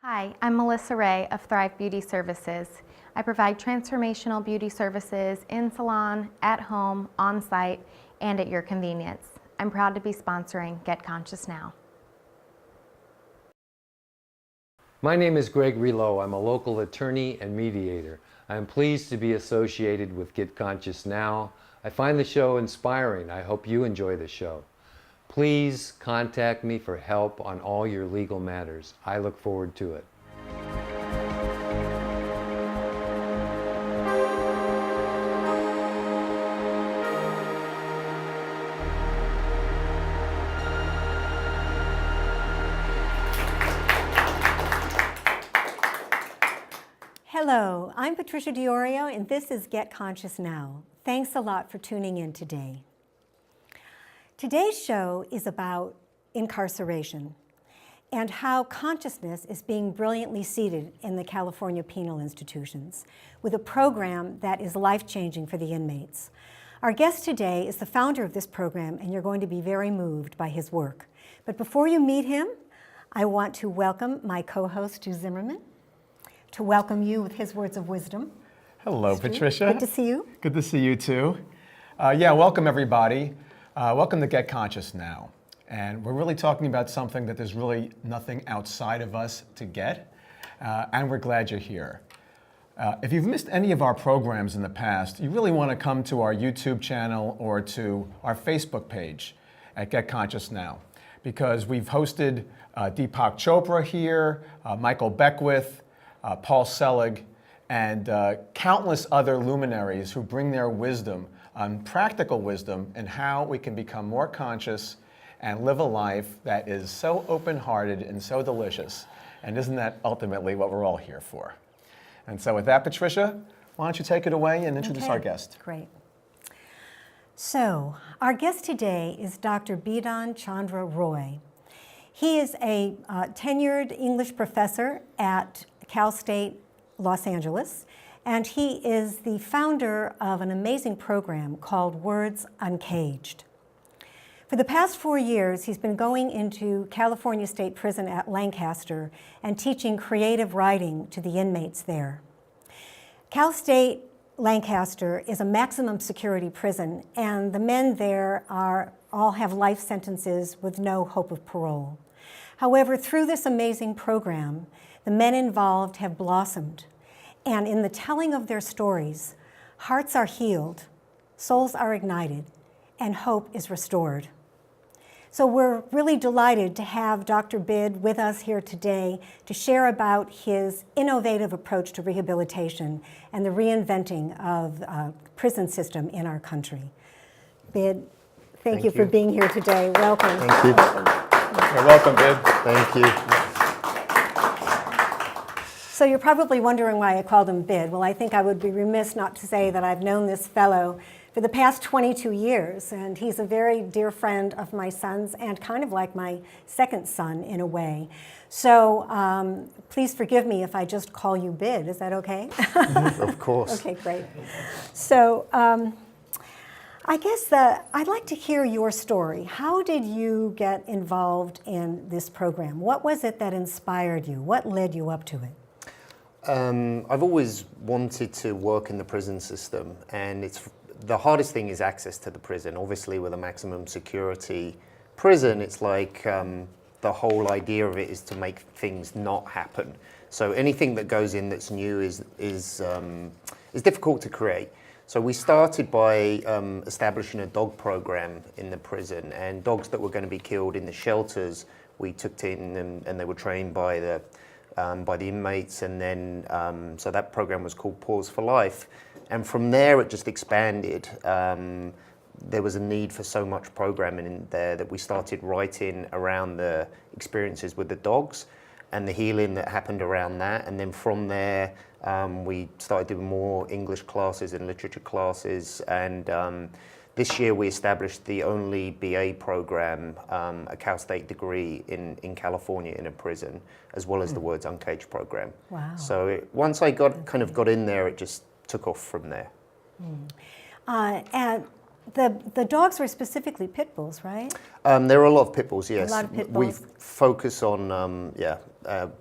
Hi, I'm Melissa Ray of Thrive Beauty Services. I provide transformational beauty services in salon, at home, on site, and at your convenience. I'm proud to be sponsoring Get Conscious Now. My name is Greg Relow. I'm a local attorney and mediator. I am pleased to be associated with Get Conscious Now. I find the show inspiring. I hope you enjoy the show. Please contact me for help on all your legal matters. I look forward to it. Hello, I'm Patricia DiOrio, and this is Get Conscious Now. Thanks a lot for tuning in today. Today's show is about incarceration and how consciousness is being brilliantly seeded in the California penal institutions with a program that is life-changing for the inmates. Our guest today is the founder of this program, and you're going to be very moved by his work. But before you meet him, I want to welcome my co-host, Stu Zimmerman, to welcome you with his words of wisdom. Hello, Stu, Patricia. good to see you. Good to see you too. Welcome everybody. Welcome to Get Conscious Now. And we're really talking about something that there's really nothing outside of us to get, and we're glad you're here. If you've missed any of our programs in the past, you really want to come to our YouTube channel or to our Facebook page at Get Conscious Now, because we've hosted Deepak Chopra here, Michael Beckwith, Paul Selig, and countless other luminaries who bring their wisdom, practical wisdom, in how we can become more conscious and live a life that is so open-hearted and so delicious. And isn't that ultimately what we're all here for? And so with that, Patricia, why don't you take it away and introduce our guest? Great. So, our guest today is Dr. Bidhan Chandra Roy. He is a tenured English professor at Calstate, Los Angeles, and he is the founder of an amazing program called Uncaged. For the past 4 years, he's been going into California State Prison at Lancaster and teaching creative writing to the inmates there. Cal State Lancaster is a maximum security prison, and the men there all have life sentences with no hope of parole. However, through this amazing program, the men involved have blossomed, and in the telling of their stories, hearts are healed, souls are ignited, and hope is restored. So we're really delighted to have Dr. Bid with us here today to share about his innovative approach to rehabilitation and the reinventing of the prison system in our country. Bid, thank you for being here today. Welcome. Thank you. You're welcome, Bid. Thank you. So you're probably wondering why I called him Bid. Well, I think I would be remiss not to say that I've known this fellow for the past 22 years, and he's a very dear friend of my son's and kind of like my second son in a way. So please forgive me if I just call you Bid. Is that okay? Of course. Okay, great. So I guess I'd like to hear your story. How did you get involved in this program? What was it that inspired you? What led you up to it? I've always wanted to work in the prison system, and the hardest thing is access to the prison. Obviously, with a maximum security prison, it's like the whole idea of it is to make things not happen. So anything that goes in that's new is difficult to create. So we started by establishing a dog program in the prison, and dogs that were going to be killed in the shelters, we took in and they were trained by the inmates, and then so that program was called Pause for Life, and from there it just expanded. There was a need for so much programming in there that we started writing around the experiences with the dogs and the healing that happened around that, and then from there we started doing more English classes and literature classes, and this year we established the only BA program, a Calstate degree in California in a prison, as well as the Uncaged program. Wow. So once I got in there, it just took off from there. And the dogs were specifically pit bulls, right? There are a lot of pit bulls, yes. lot of pit We bulls. focus on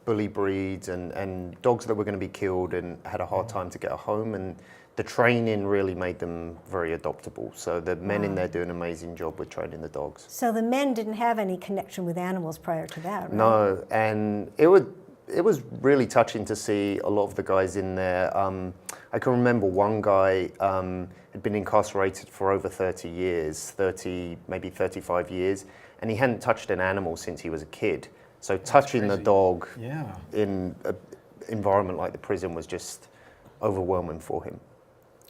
bully breeds and dogs that were going to be killed and had a hard time to get a home, and the training really made them very adoptable. So the men in there do an amazing job with training the dogs. So the men didn't have any connection with animals prior to that, right? No, and it was really touching to see a lot of the guys in there. I can remember one guy had been incarcerated for over 30 years, maybe 35 years, and he hadn't touched an animal since he was a kid. So touching the dog in an environment like the prison was just overwhelming for him.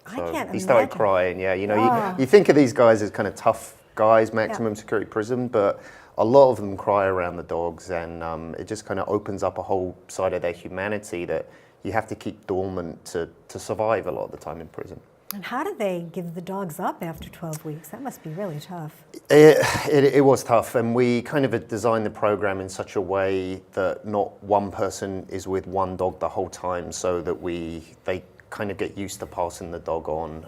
I So can't he started imagine. crying. Yeah, you know, you think of these guys as kind of tough guys, maximum security prison, but a lot of them cry around the dogs, and it just kind of opens up a whole side of their humanity that you have to keep dormant to survive a lot of the time in prison. And how do they give the dogs up after 12 weeks? That must be really tough. It was tough, and we kind of had designed the program in such a way that not one person is with one dog the whole time, so that they kind of get used to passing the dog on.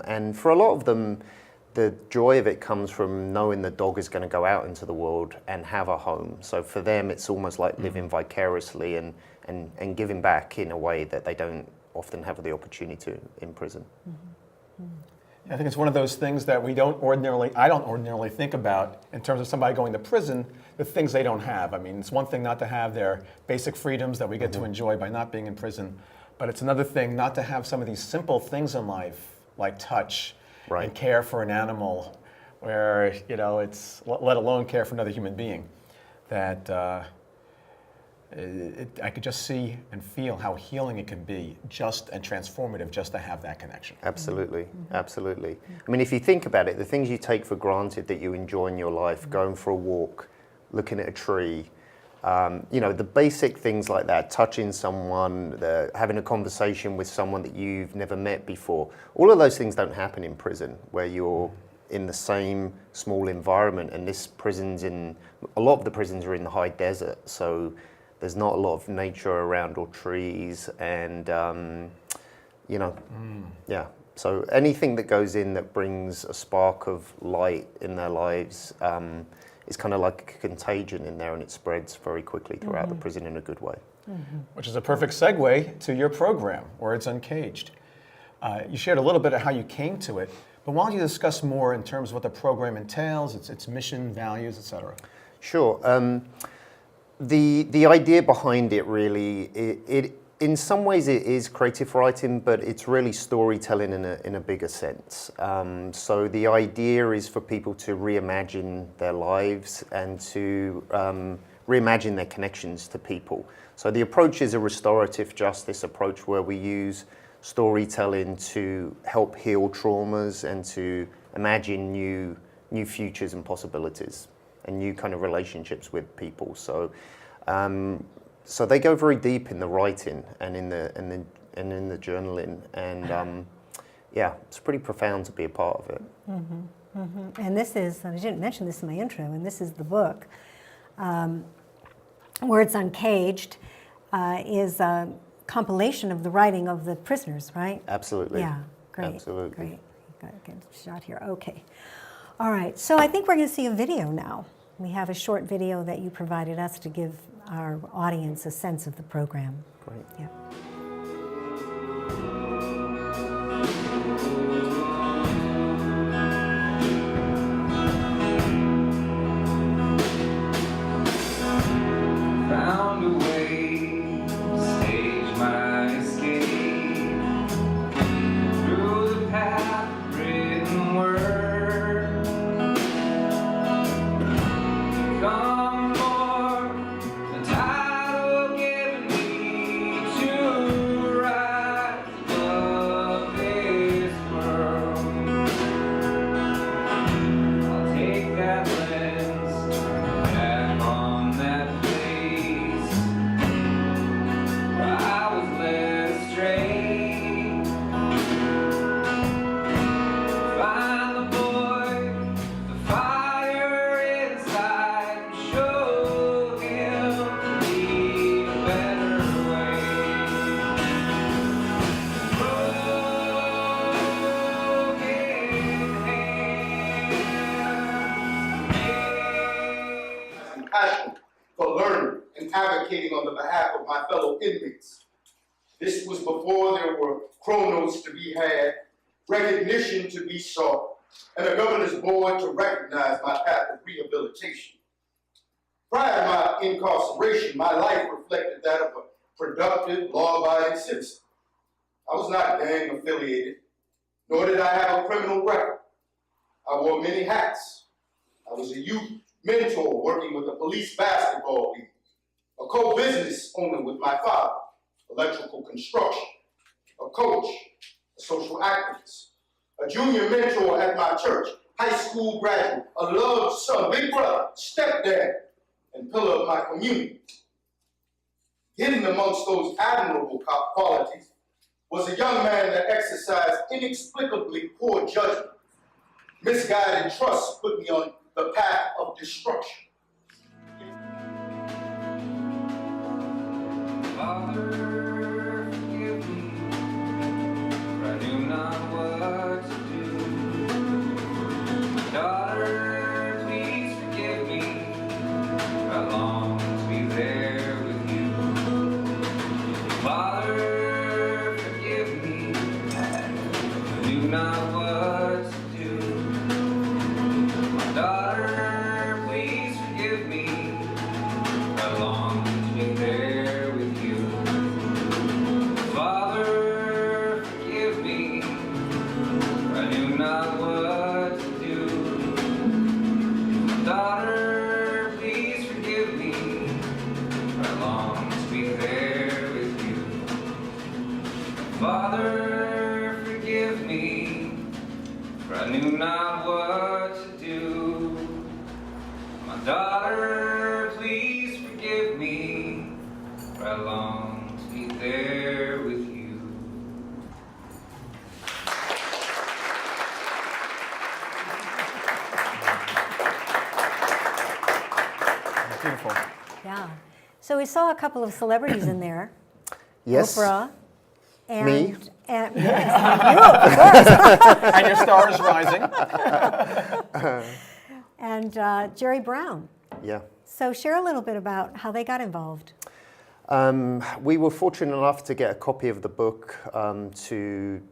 And for a lot of them, the joy of it comes from knowing the dog is going to go out into the world and have a home. So for them, it's almost like living vicariously and giving back in a way that they don't often have the opportunity to in prison. I think it's one of those things that I don't ordinarily think about in terms of somebody going to prison, the things they don't have. I mean, it's one thing not to have their basic freedoms that we get to enjoy by not being in prison, but it's another thing not to have some of these simple things in life, like touch and care for an animal, where, you know, it's, let alone care for another human being, that I could just see and feel how healing it can be, just and transformative, just to have that connection. Absolutely, absolutely. I mean, if you think about it, the things you take for granted that you enjoy in your life, going for a walk, looking at a tree, you know, the basic things like that, touching someone, having a conversation with someone that you've never met before, all of those things don't happen in prison, where you're in the same small environment. And a lot of the prisons are in the high desert, so there's not a lot of nature around or trees, and you know, so anything that goes in that brings a spark of light in their lives is kind of like a contagion in there, and it spreads very quickly throughout the prison in a good way. Which is a perfect segue to your program, Words Uncaged. You shared a little bit of how you came to it, but why don't you discuss more in terms of what the program entails, its mission, values, etc.? Sure. The idea behind it really, it in some ways it is creative writing, but it's really storytelling in a bigger sense. So the idea is for people to reimagine their lives and to reimagine their connections to people. So the approach is a restorative justice approach, where we use storytelling to help heal traumas and to imagine new futures and possibilities and new kind of relationships with people. So so they go very deep in the writing and in the journaling, and it's pretty profound to be a part of it. And this is, I didn't mention this in my intro, and this is the book. Words Uncaged is a compilation of the writing of the prisoners, right? Absolutely. Yeah, great. Absolutely. Great. Got a good shot here. Okay. All right. So I think we're going to see a video now. We have a short video that you provided us to give our audience a sense of the program. Great. Yeah. Found a way to stage my escape through the path written word. Come more, the title given me to advocating on the behalf of my fellow inmates. This was before there were chronos to be had, recognition to be sought, and a governor's board to recognize my path of rehabilitation. Prior to my incarceration, my life reflected that of a productive, law-abiding citizen. I was not gang affiliated, nor did I have a criminal record. I wore many hats. I was a youth mentor working with the police basketball league, a co-business owner with my father, electrical construction, a coach, a social activist, a junior mentor at my church, high school graduate, a loved son, big brother, stepdad, and pillar of my community. Hidden amongst those admirable qualities was a young man that exercised inexplicably poor judgment. Misguided trust put me on the path of destruction. Father, forgive me, for I knew not what to do. Daughter, please forgive me, for I long to be there with you. Father, forgive me, for I knew not what to do. My daughter, please forgive me, for I long to be there with you. Father, forgive me, for I knew not what to do. Daughter, please forgive me, for I long to be there with you. Father, forgive me, for I knew not what to do. My daughter, please forgive me, for I long to be there with you. Beautiful. Yeah. So we saw a couple of celebrities in there. Yes. Oprah. And, Me? And, yes, And your star is rising. and Jerry Brown. Yeah. So share a little bit about how they got involved. We were fortunate enough to get a copy of the book to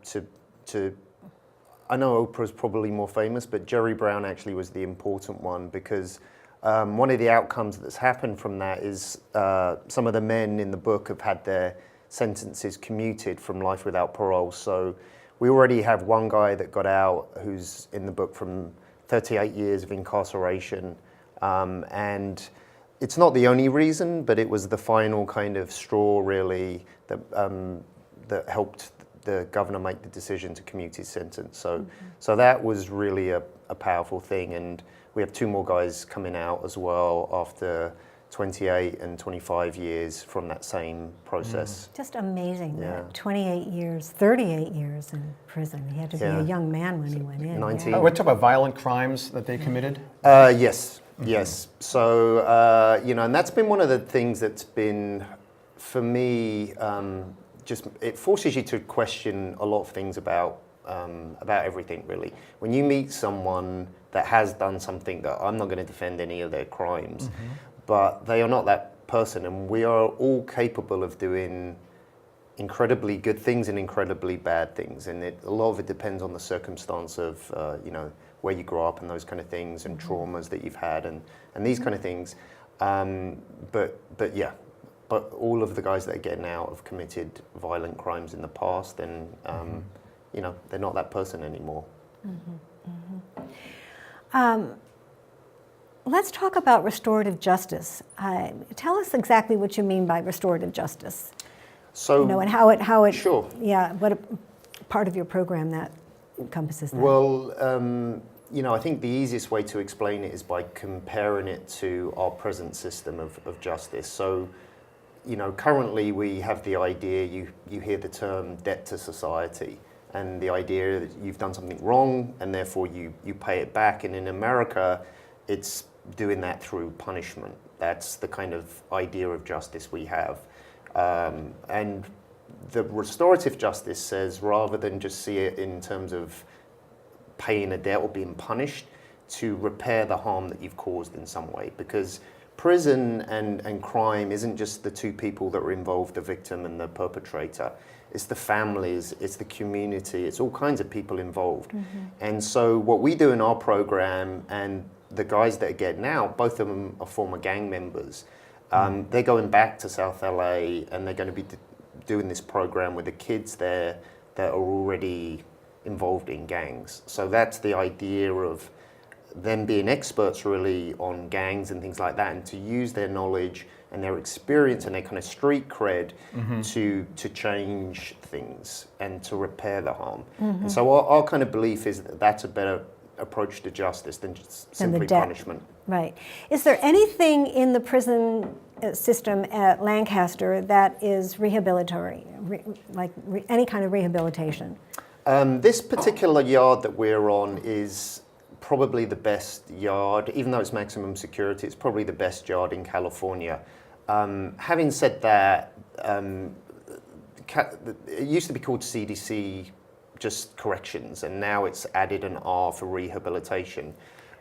I know Oprah's probably more famous, but Jerry Brown actually was the important one because one of the outcomes that's happened from that is some of the men in the book have had their sentences commuted from life without parole. So we already have one guy that got out who's in the book from 38 years of incarceration. And it's not the only reason, but it was the final kind of straw really that that helped the governor make the decision to commute his sentence. So so that was really a powerful thing. And we have two more guys coming out as well after 28 and 25 years from that same process. Just amazing Yeah. that 28 years, 38 years in prison. He had to be Yeah. a young man when he went in. 19. Yeah. We're talking about violent crimes that they committed. Yes, yes. So, you know, and that's been one of the things that's been, for me, just, it forces you to question a lot of things about everything, really. When you meet someone that has done something that I'm not going to defend any of their crimes, but they are not that person, and we are all capable of doing incredibly good things and incredibly bad things, and a lot of it depends on the circumstance of you know, where you grew up and those kind of things, and traumas that you've had, and these kind of things. But yeah, but all of the guys that are getting out have committed violent crimes in the past, and you know, they're not that person anymore. Let's talk about restorative justice. Tell us exactly what you mean by restorative justice. So, You know, and how it. Sure. Yeah, what a part of your program that encompasses that. well, you know, I think the easiest way to explain it is by comparing it to our present system of justice. So, you know, currently we have the idea, you hear the term debt to society, and the idea that you've done something wrong and therefore you pay it back. And in America, it's doing that through punishment. That's the kind of idea of justice we have. And the restorative justice says, rather than just see it in terms of paying a debt or being punished, to repair the harm that you've caused in some way. Because prison and crime isn't just the two people that are involved, the victim and the perpetrator. It's the families, it's the community, it's all kinds of people involved. And so what we do in our program, and the guys that are getting out, both of them are former gang members. They're going back to South LA, and they're going to be doing this program with the kids there that are already involved in gangs. So that's the idea of them being experts really on gangs and things like that, and to use their knowledge and their experience and their kind of street cred to change things and to repair the harm. And so our kind of belief is that that's a better approach to justice than just simply punishment. Right. Is there anything in the prison system at Lancaster that is rehabilitatory, any kind of rehabilitation? This particular yard that we're on is probably the best yard, even though it's maximum security, it's probably the best yard in California. Having said that, it used to be called CDC, just corrections, and now it's added an R for rehabilitation.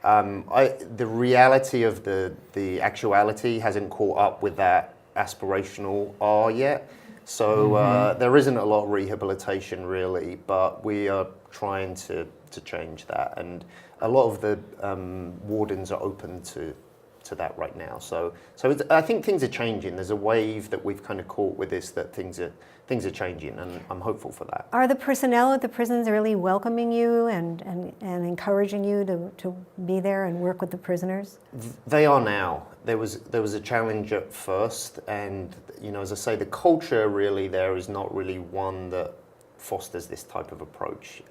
The reality of the actuality hasn't caught up with that aspirational R yet. So there isn't a lot of rehabilitation really, but we are trying to change that. And a lot of the wardens are open to that right now. So I think things are changing. There's a wave that we've kind of caught with this, that things are changing, and I'm hopeful for that. Are the personnel at the prisons really welcoming you and encouraging you to be there and work with the prisoners? They are now. There was a challenge at first, and as I say, the culture really there is not really one that fosters this type of approach.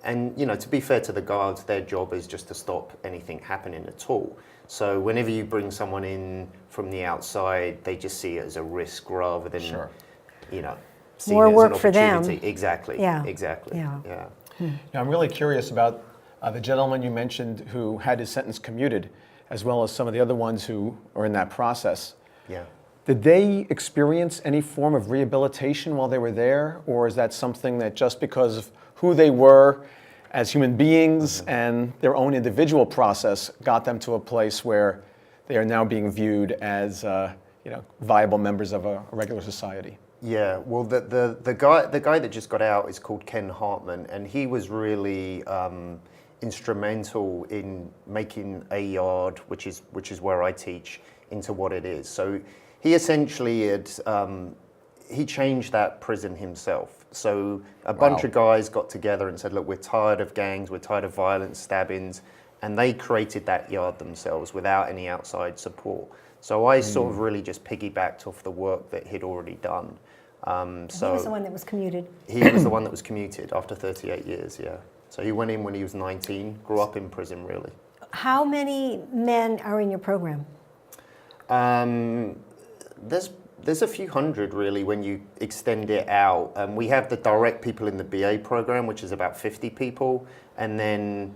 And to be fair to the guards, their job is just to stop anything happening at all. So whenever you bring someone in from the outside, they just see it as a risk rather than, seeing more it as work an for them. opportunity. Exactly. Yeah. Exactly. Yeah. Now, I'm really curious about the gentleman you mentioned who had his sentence commuted, as well as some of the other ones who are in that process. Yeah. Did they experience any form of rehabilitation while they were there, or is that something that just because of who they were as human beings and their own individual process got them to a place where they are now being viewed as viable members of a regular society? Yeah, well, the guy that just got out is called Ken Hartman, and he was really instrumental in making a yard, which is where I teach, into what it is. So he essentially he changed that prison himself. So a bunch of guys got together and said, look, we're tired of gangs, we're tired of violence, stabbings, and they created that yard themselves without any outside support. So I sort of really just piggybacked off the work that he'd already done. He was the one that was commuted. He was the one that was commuted after 38 years, yeah. So he went in when he was 19, grew up in prison, really. How many men are in your program? There's a few hundred, really, when you extend it out. We have the direct people in the BA program, which is about 50 people. And then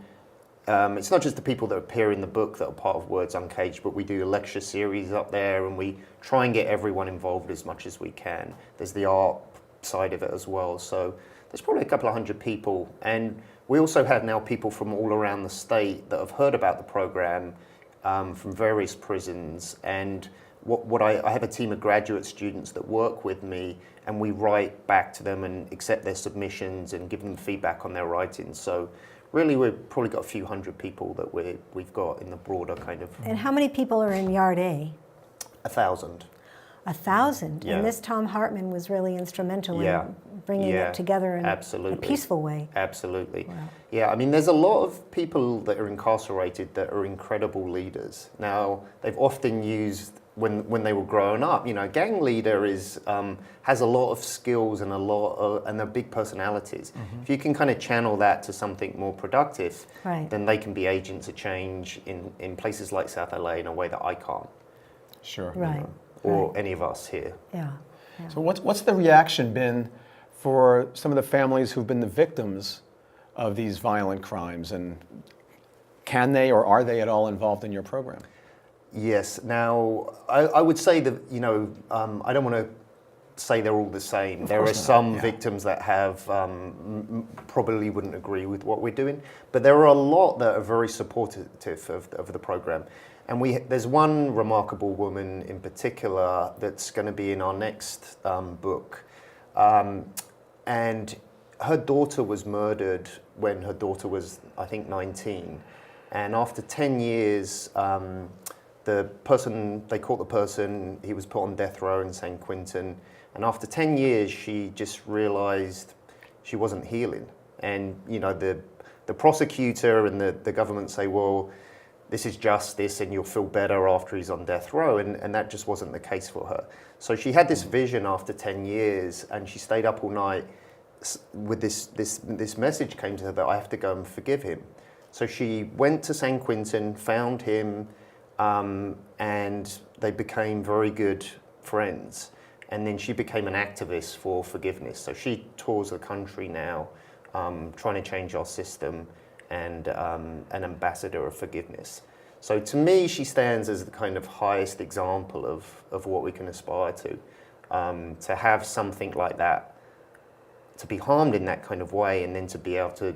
it's not just the people that appear in the book that are part of Words Uncaged, but we do a lecture series up there, and we try and get everyone involved as much as we can. There's the art side of it as well. So there's probably a couple of hundred people. And we also have now people from all around the state that have heard about the program from various prisons. And I have a team of graduate students that work with me, and we write back to them and accept their submissions and give them feedback on their writings. So really, we've probably got a few hundred people that we've got in the broader kind of. And how many people are in Yard A? 1,000. 1,000? Yeah. And this Tom Hartman was really instrumental in bringing it together in a peaceful way. Absolutely. Wow. Yeah, I mean, there's a lot of people that are incarcerated that are incredible leaders. Now, they've often used, when they were growing up, gang leader has a lot of skills and and they're big personalities. If you can kind of channel that to something more productive, then they can be agents of change in places like South LA in a way that I can't. Sure. Right. Or any of us here. Yeah. So what's the reaction been for some of the families who've been the victims of these violent crimes, and can they or are they at all involved in your program? Yes. Now, I would say that, I don't want to say they're all the same. There are course not, some yeah. victims that have probably wouldn't agree with what we're doing, but there are a lot that are very supportive of the program. And there's one remarkable woman in particular that's going to be in our next book. And her daughter was murdered when her daughter was, I think, 19. And after 10 years, they caught the person, he was put on death row in San Quentin. And after 10 years, she just realized she wasn't healing. And, you know, the prosecutor and the government say, well, this is justice and you'll feel better after he's on death row. And that just wasn't the case for her. So she had this vision after 10 years and she stayed up all night with this message came to her that I have to go and forgive him. So she went to San Quentin, found him, and they became very good friends. And then she became an activist for forgiveness. So she tours the country now, trying to change our system and an ambassador of forgiveness. So to me, she stands as the kind of highest example of what we can aspire to have something like that, to be harmed in that kind of way, and then to be able to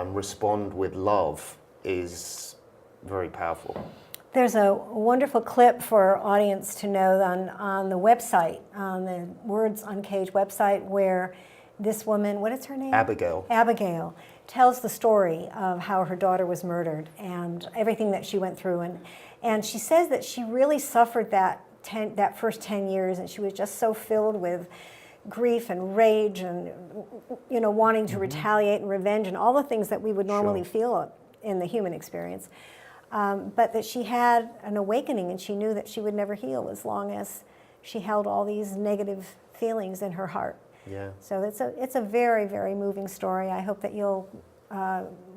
respond with love is very powerful. There's a wonderful clip for our audience to know on the website, on the Words Uncaged website, where this woman, what is her name? Abigail. Abigail tells the story of how her daughter was murdered and everything that she went through. And she says that she really suffered that first 10 years, and she was just so filled with grief and rage and, you know, wanting to retaliate and revenge and all the things that we would normally feel in the human experience. But that she had an awakening, and she knew that she would never heal as long as she held all these negative feelings in her heart. Yeah. So it's a very, very moving story. I hope that you'll,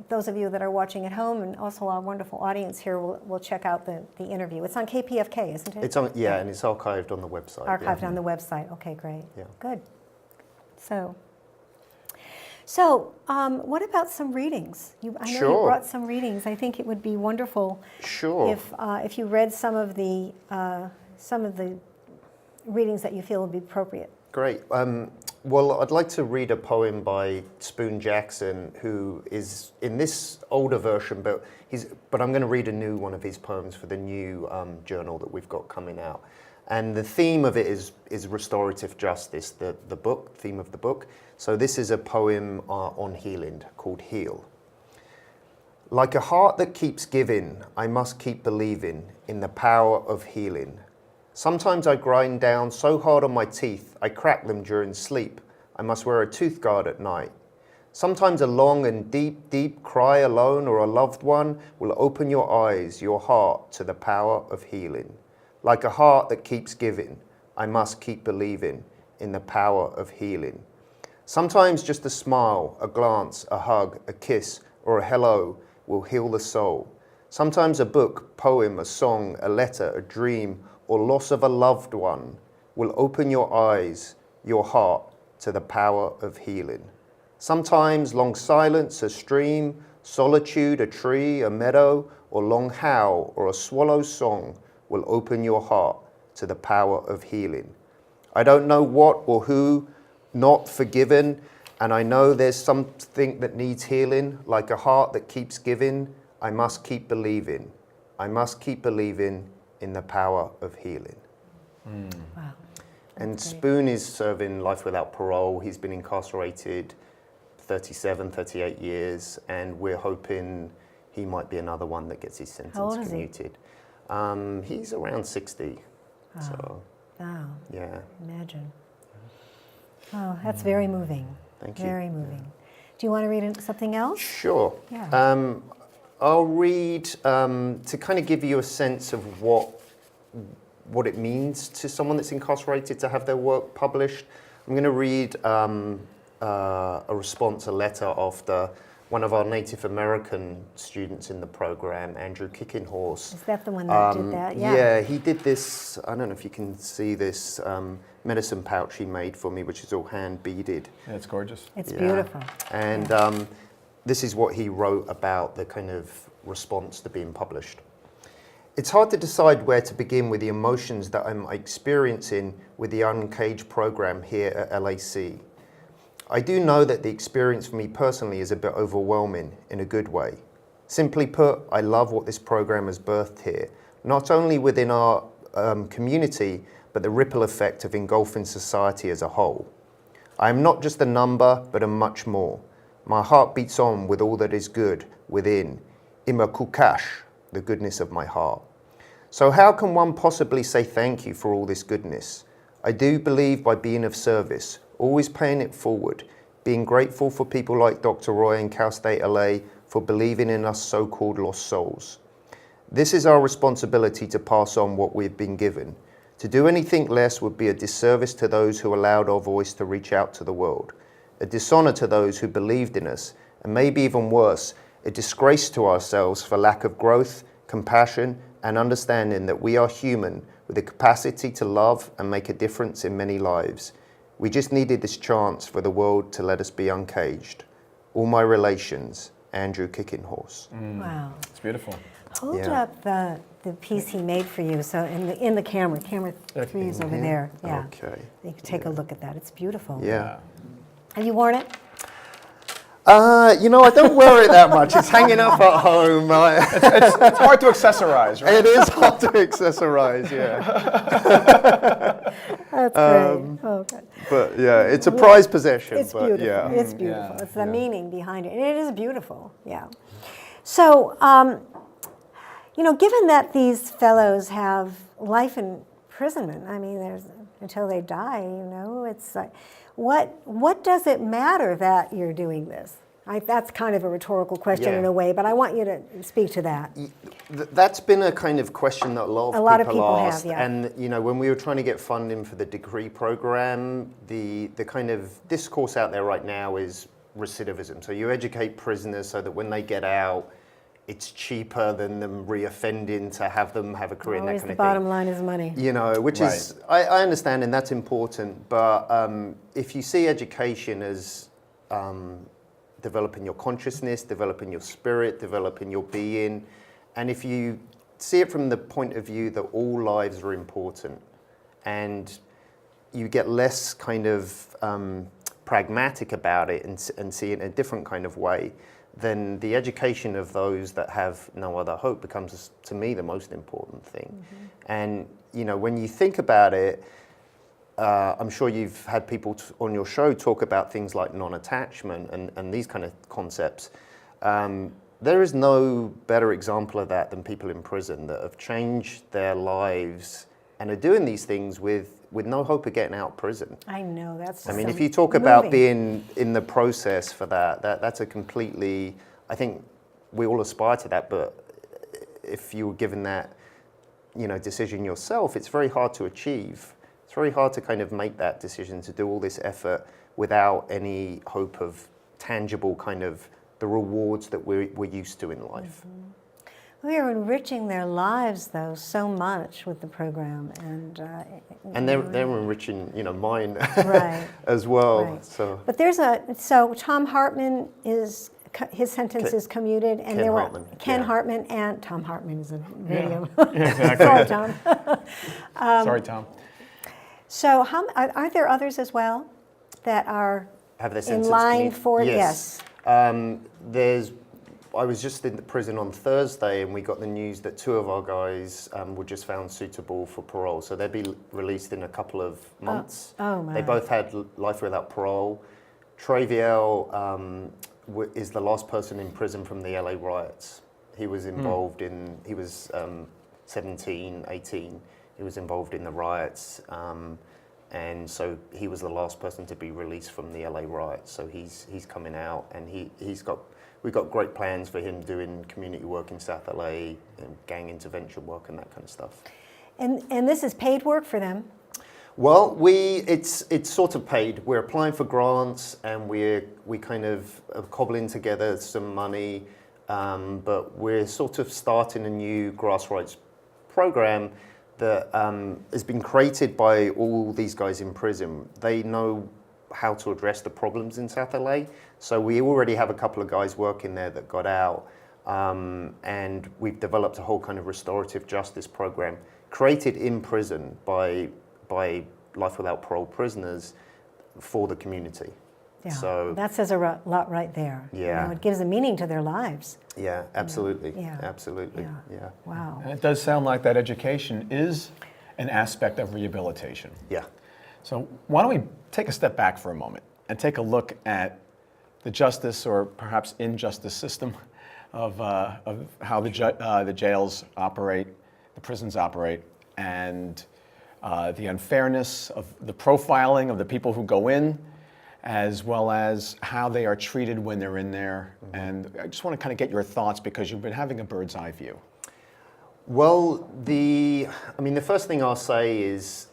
those of you that are watching at home, and also our wonderful audience here, will check out the interview. It's on KPFK, isn't it? It's on, yeah, and it's archived on the website. Archived on the website. Okay, great. Yeah. Good. So, what about some readings? I know you brought some readings. I think it would be wonderful if you read some of the readings that you feel would be appropriate. Great. Well, I'd like to read a poem by Spoon Jackson, who is in this older version, but I'm going to read a new one of his poems for the new journal that we've got coming out. And the theme of it is restorative justice, the theme of the book. So this is a poem on healing called Heal. Like a heart that keeps giving, I must keep believing in the power of healing. Sometimes I grind down so hard on my teeth, I crack them during sleep. I must wear a tooth guard at night. Sometimes a long and deep, deep cry alone or a loved one will open your eyes, your heart to the power of healing. Like a heart that keeps giving, I must keep believing in the power of healing. Sometimes just a smile, a glance, a hug, a kiss, or a hello will heal the soul. Sometimes a book, poem, a song, a letter, a dream, or loss of a loved one will open your eyes, your heart to the power of healing. Sometimes long silence, a stream, solitude, a tree, a meadow, or long howl, or a swallow's song will open your heart to the power of healing. I don't know what or who not forgiven, and I know there's something that needs healing. Like a heart that keeps giving, I must keep believing. I must keep believing in the power of healing. Wow. And Spoon is serving life without parole. He's been incarcerated 37, 38 years, and we're hoping he might be another one that gets his sentence How old is he? commuted. He's around 60. Wow. So, Wow. yeah. Imagine. Oh, that's very moving. Thank you. Very moving. Do you want to read something else? Sure. Yeah. I'll read to kind of give you a sense of what it means to someone that's incarcerated to have their work published. I'm going to read a response, a letter after one of our Native American students in the program, Andrew Kickenhorse. Is that the one that did that? Yeah. Yeah, he did this, I don't know if you can see this, medicine pouch he made for me, which is all hand beaded. Yeah, it's gorgeous. It's Yeah. beautiful. And this is what he wrote about the kind of response to being published. It's hard to decide where to begin with the emotions that I'm experiencing with the Uncaged program here at LAC. I do know that the experience for me personally is a bit overwhelming in a good way. Simply put, I love what this program has birthed here, not only within our community, but the ripple effect of engulfing society as a whole. I am not just a number, but a much more. My heart beats on with all that is good within, imakukash, the goodness of my heart. So how can one possibly say thank you for all this goodness? I do believe by being of service, always paying it forward, being grateful for people like Dr. Roy and Calstate LA for believing in us so-called lost souls. This is our responsibility to pass on what we've been given. To do anything less would be a disservice to those who allowed our voice to reach out to the world, a dishonor to those who believed in us, and maybe even worse, a disgrace to ourselves for lack of growth, compassion, and understanding that we are human with the capacity to love and make a difference in many lives. We just needed this chance for the world to let us be uncaged. All my relations, Andrew Kicking Horse. Wow. It's beautiful. Hold Yeah. up the piece he made for you. So in the camera 3 is over there. Yeah. Okay. You can take a look at that. It's beautiful. Yeah. Have you worn it? You know, I don't wear it that much. It's hanging up at home. It's hard to accessorize, right? It is hard to accessorize, yeah. That's great. Oh, good. But yeah, it's a prized possession. It's but beautiful. yeah. It's beautiful. Yeah, It's the yeah. meaning behind it. And it is beautiful. Yeah. So, you know, given that these fellows have life imprisonment, I mean, there's until they die, you know, it's like, what does it matter that you're doing this? That's kind of a rhetorical question in a way, but I want you to speak to that. That's been a kind of question that a lot of people have, asked. yeah. And, you know, when we were trying to get funding for the degree program, the kind of discourse out there right now is recidivism. So you educate prisoners so that when they get out, it's cheaper than them reoffending to have them have a career and that Always kind the of bottom thing. line is money. You know, which is, I understand, and that's important, but if you see education as developing your consciousness, developing your spirit, developing your being, and if you see it from the point of view that all lives are important, and you get less kind of pragmatic about it and see it in a different kind of way, then the education of those that have no other hope becomes, to me, the most important thing. Mm-hmm. And, you know, when you think about it, I'm sure you've had people on your show talk about things like non-attachment and these kind of concepts. There is no better example of that than people in prison that have changed their lives and are doing these things with no hope of getting out of prison. I know, that's just I mean, so if you talk about moving. being in the process for that's a completely, I think we all aspire to that, but if you were given that, you know, decision yourself, it's very hard to achieve. It's very hard to kind of make that decision to do all this effort without any hope of tangible kind of the rewards that we're used to in life. Mm-hmm. We are enriching their lives, though, so much with the program, And they're enriching, you know, mine right. as well. Right. So, but so Tom Hartman his sentence is commuted, and there were Hartman, Ken yeah. Hartman and Tom Hartman is a video. Yeah, exactly. Sorry, Tom. Sorry, Tom. So are there others as well that are have their in sentence line commuted? for Yes. I was just in the prison on Thursday, and we got the news that 2 of our guys were just found suitable for parole. So they'll be released in a couple of months. Oh my. They both had life without parole. Traviel is the last person in prison from the LA riots. He was involved he was 17, 18. He was involved in the riots. And so he was the last person to be released from the LA riots. So he's coming out, and we've got great plans for him doing community work in South LA and gang intervention work and that kind of stuff. And this is paid work for them. Well, it's sort of paid. We're applying for grants, and we kind of are cobbling together some money, but we're sort of starting a new grassroots program that has been created by all these guys in prison. They know how to address the problems in South LA. So we already have a couple of guys working there that got out. And we've developed a whole kind of restorative justice program created in prison by life without parole prisoners for the community. Yeah, So that says a lot right there. Yeah. You know, it gives a meaning to their lives. yeah, absolutely, Yeah. absolutely, Yeah. yeah. Wow. And it does sound like that education is an aspect of rehabilitation. Yeah. So why don't we take a step back for a moment and take a look at the justice or perhaps injustice system of how the jails operate, the prisons operate, and the unfairness of the profiling of the people who go in, as well as how they are treated when they're in there. And I just want to kind of get your thoughts because you've been having a bird's eye view. Well, the first thing I'll say is,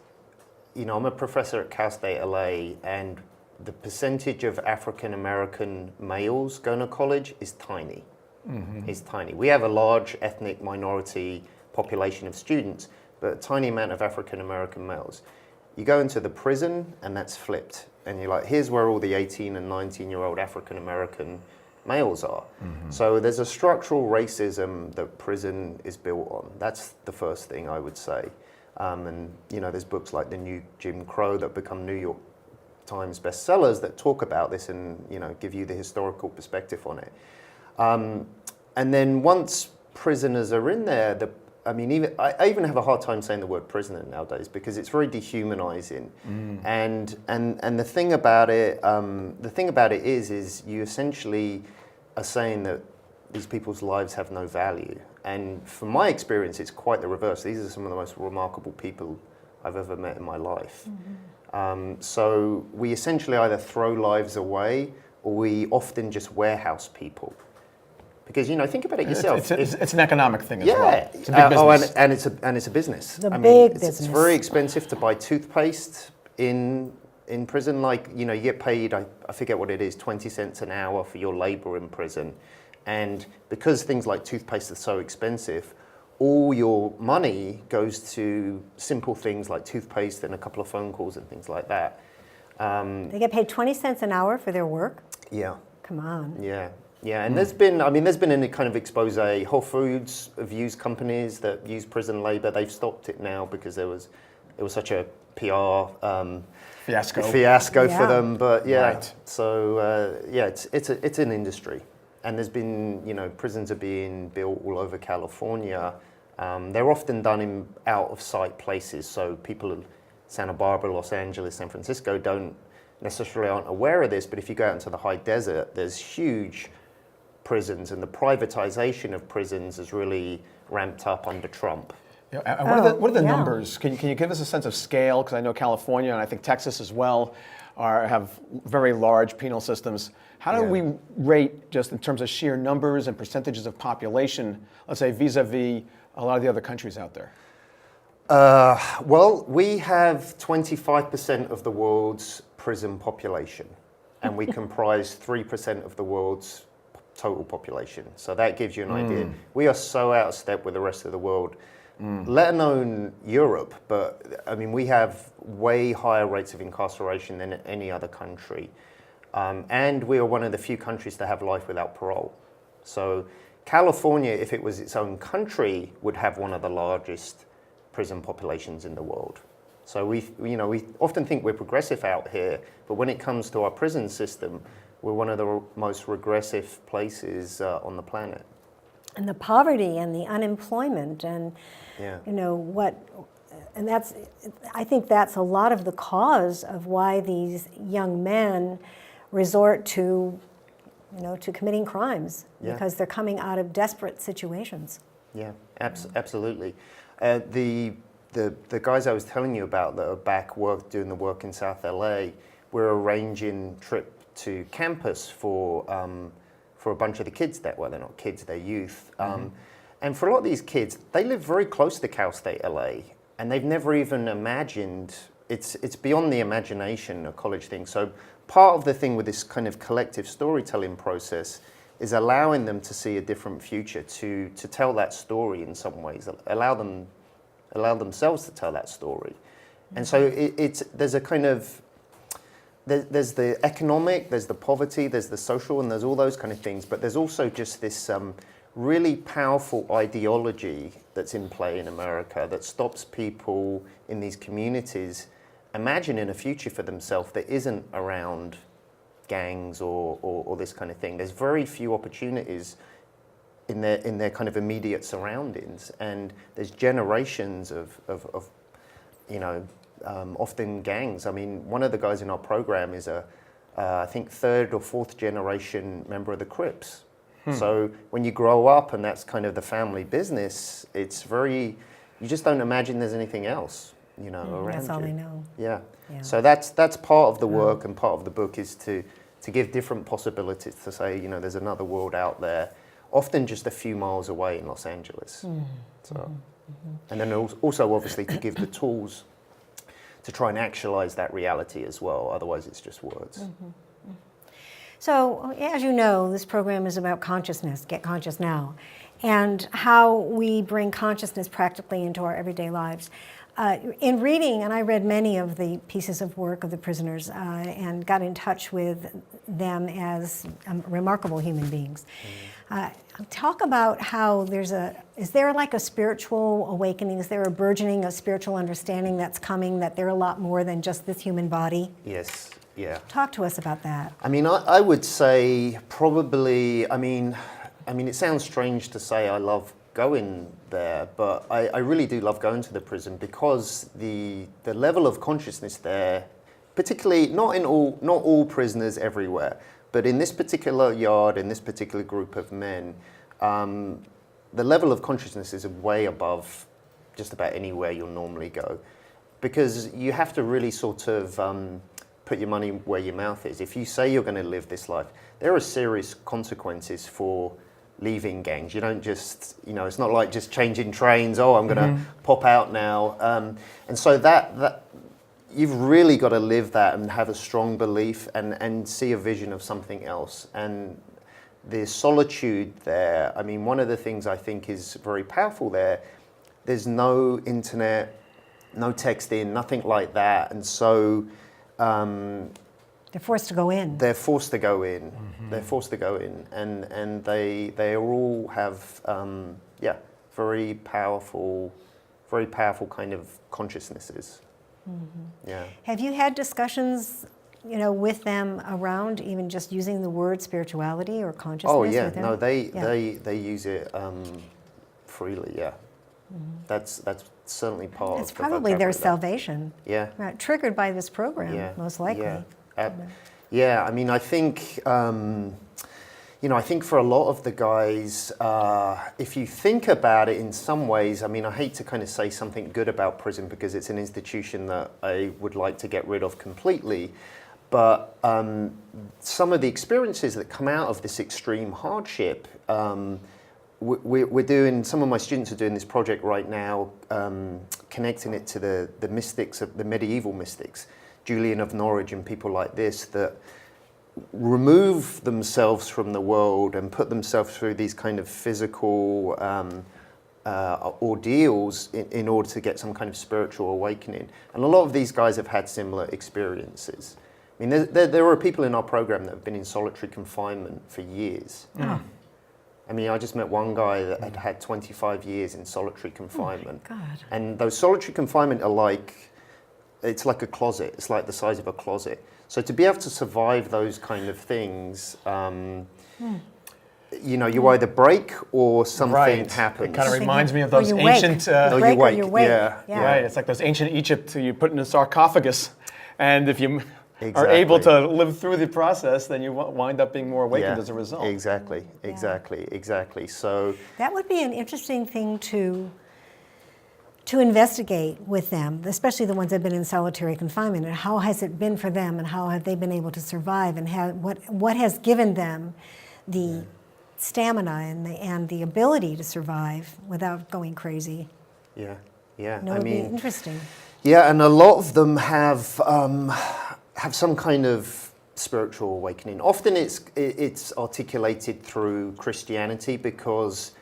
I'm a professor at Calstate, LA, and the percentage of African American males going to college is tiny. Is tiny. We have a large ethnic minority population of students, but a tiny amount of African American males. You go into the prison and that's flipped. And you're like, here's where all the 18 and 19-year-old African American males are. So there's a structural racism that prison is built on. That's the first thing I would say. And there's books like The New Jim Crow that become New York Times bestsellers that talk about this and give you the historical perspective on it. And then once prisoners are in there, I even have a hard time saying the word prisoner nowadays because it's very dehumanizing. And the thing about it, is you essentially are saying that these people's lives have no value. And from my experience, it's quite the reverse. These are some of the most remarkable people I've ever met in my life. So we essentially either throw lives away or we often just warehouse people. Because think about it yourself. It's an economic thing as yeah, well. It's a big business. and it's a business. Business. It's very expensive to buy toothpaste in prison. Like you get paid, I forget what it is, 20 cents an hour for your labor in prison, and because things like toothpaste are so expensive, all your money goes to simple things like toothpaste and a couple of phone calls and things like that. They get paid 20 cents an hour for their work? Yeah. Come on. Yeah. Yeah, and there's been a kind of expose. Whole Foods have used companies that use prison labor. They've stopped it now because it was such a PR Fiasco for Yeah. them. But yeah, Right. So it's an industry, and there's been prisons are being built all over California. They're often done in out of sight places, so people in Santa Barbara, Los Angeles, San Francisco aren't aware of this. But if you go out into the high desert, there's huge prisons, and the privatization of prisons has really ramped up under Trump. What are the yeah. numbers? Can you give us a sense of scale? Because I know California and I think Texas as well have very large penal systems. How do Yeah. we rate just in terms of sheer numbers and percentages of population, let's say vis-a-vis a lot of the other countries out there? Well, we have 25% of the world's prison population, and we comprise 3% of the world's total population. So that gives you an idea. We are so out of step with the rest of the world, let alone Europe. But we have way higher rates of incarceration than any other country. And we are one of the few countries to have life without parole. So California, if it was its own country, would have one of the largest prison populations in the world. So we often think we're progressive out here, but when it comes to our prison system, we're one of the most regressive places on the planet. And the poverty and the unemployment and Yeah. and I think that's a lot of the cause of why these young men resort to committing crimes, Yeah. because they're coming out of desperate situations. Yeah, absolutely. The guys I was telling you about that are back doing the work in South LA, we're arranging trip to campus for a bunch of the kids they're not kids, they're youth. And for a lot of these kids, they live very close to Calstate LA, and they've never even imagined, it's beyond the imagination, a college thing. So part of the thing with this kind of collective storytelling process is allowing them to see a different future, to tell that story in some ways, allow themselves to tell that story. And so there's a kind of, there's the economic, there's the poverty, there's the social, and there's all those kind of things, but there's also just this really powerful ideology that's in play in America that stops people in these communities imagining a future for themselves that isn't around gangs or this kind of thing. There's very few opportunities in their kind of immediate surroundings, and there's generations of often gangs. I mean, one of the guys in our program is I think 3rd or 4th generation member of the Crips. So when you grow up and that's kind of the family business, you just don't imagine there's anything else, around you. That's all they know. Yeah. Yeah. So that's part of the work and part of the book is to give different possibilities, to say, there's another world out there, often just a few miles away in Los Angeles. And then also obviously to give the tools to try and actualize that reality as well. Otherwise it's just words. So, as you know, this program is about consciousness, Get Conscious Now, and how we bring consciousness practically into our everyday lives. In reading, and I read many of the pieces of work of the prisoners and got in touch with them as remarkable human beings. Talk about how is there like a spiritual awakening? Is there a burgeoning of spiritual understanding that's coming, that they're a lot more than just this human body? Yes, yeah. Talk to us about that. I mean, I would say probably, I mean, it sounds strange to say I love going there, but I really do love going to the prison because the level of consciousness there, particularly not all prisoners everywhere, but in this particular yard, in this particular group of men, the level of consciousness is way above just about anywhere you'll normally go, because you have to really sort of put your money where your mouth is. If you say you're going to live this life, there are serious consequences for leaving gangs. You don't just, it's not like just changing trains, I'm going to pop out now. And so that you've really got to live that and have a strong belief and see a vision of something else. And the solitude there, I mean, one of the things I think is very powerful there's no internet, no texting, nothing like that. And so they're forced to go in. They're forced to go in. They're forced to go in, and they all have very powerful kind of consciousnesses. Yeah. Have you had discussions, with them around even just using the word spirituality or consciousness? Oh yeah, with them? no, they use it freely. Yeah, that's certainly part It's of the probably their vocabulary. salvation. Yeah. Right, triggered by this program, Yeah, most likely. Yeah. I mean, I think I think for a lot of the guys, if you think about it in some ways, I mean, I hate to kind of say something good about prison because it's an institution that I would like to get rid of completely. But some of the experiences that come out of this extreme hardship, we're doing, some of my students are doing this project right now, connecting it to the mystics, the medieval mystics, Julian of Norwich and people like this, that remove themselves from the world and put themselves through these kind of physical ordeals in order to get some kind of spiritual awakening. And a lot of these guys have had similar experiences. I mean, there are people in our program that have been in solitary confinement for years. Oh. I mean, I just met one guy that had had 25 years in solitary confinement. Oh my God. And those solitary confinement are it's like a closet. It's like the size of a closet. So to be able to survive those kind of things, you either break or something happens. It kind of reminds me of Or those you wake. ancient... You break or you wake. Yeah. Right, it's like those ancient Egypt, you put in a sarcophagus, and if you are Exactly. able to live through the process, then you wind up being more awakened as a result. Exactly. So That would be an interesting thing to investigate with them, especially the ones that have been in solitary confinement, and how has it been for them, and how have they been able to survive, and what has given them the stamina and the ability to survive without going crazy. yeah. It would be interesting. Yeah, and a lot of them have some kind of spiritual awakening. Often it's articulated through Christianity because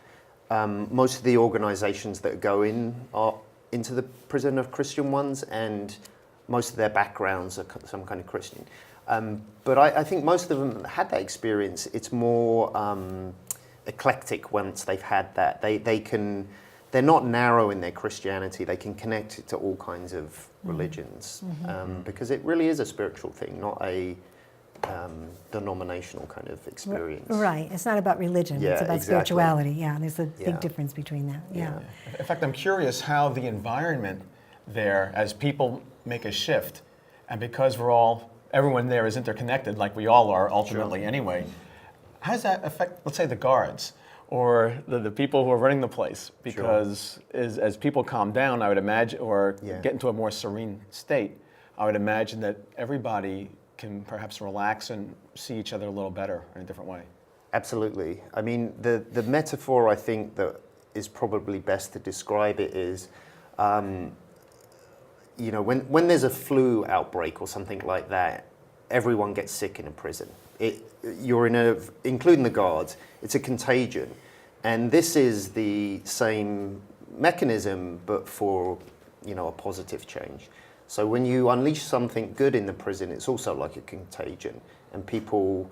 most of the organizations that go into the prison are Christian ones, and most of their backgrounds are some kind of Christian. But I think most of them had that experience. It's more eclectic once they've had that. They're not narrow in their Christianity. They can connect it to all kinds of religions, because it really is a spiritual thing, not a denominational kind of experience. Right. It's not about religion. Yeah, It's about exactly. spirituality. Yeah. There's a Yeah. big difference between that. Yeah. In fact, I'm curious how the environment there, as people make a shift, and because everyone there is interconnected, like we all are ultimately anyway, how does that affect, let's say, the guards or the people who are running the place? Because as people calm down, I would imagine, or get into a more serene state, I would imagine that everybody can perhaps relax and see each other a little better in a different way. Absolutely. I mean, the metaphor I think that is probably best to describe it is, you know, when there's a flu outbreak or something like that, everyone gets sick in a prison. Including the guards, it's a contagion. And this is the same mechanism, but for, you know, a positive change. So when you unleash something good in the prison, it's also like a contagion, and people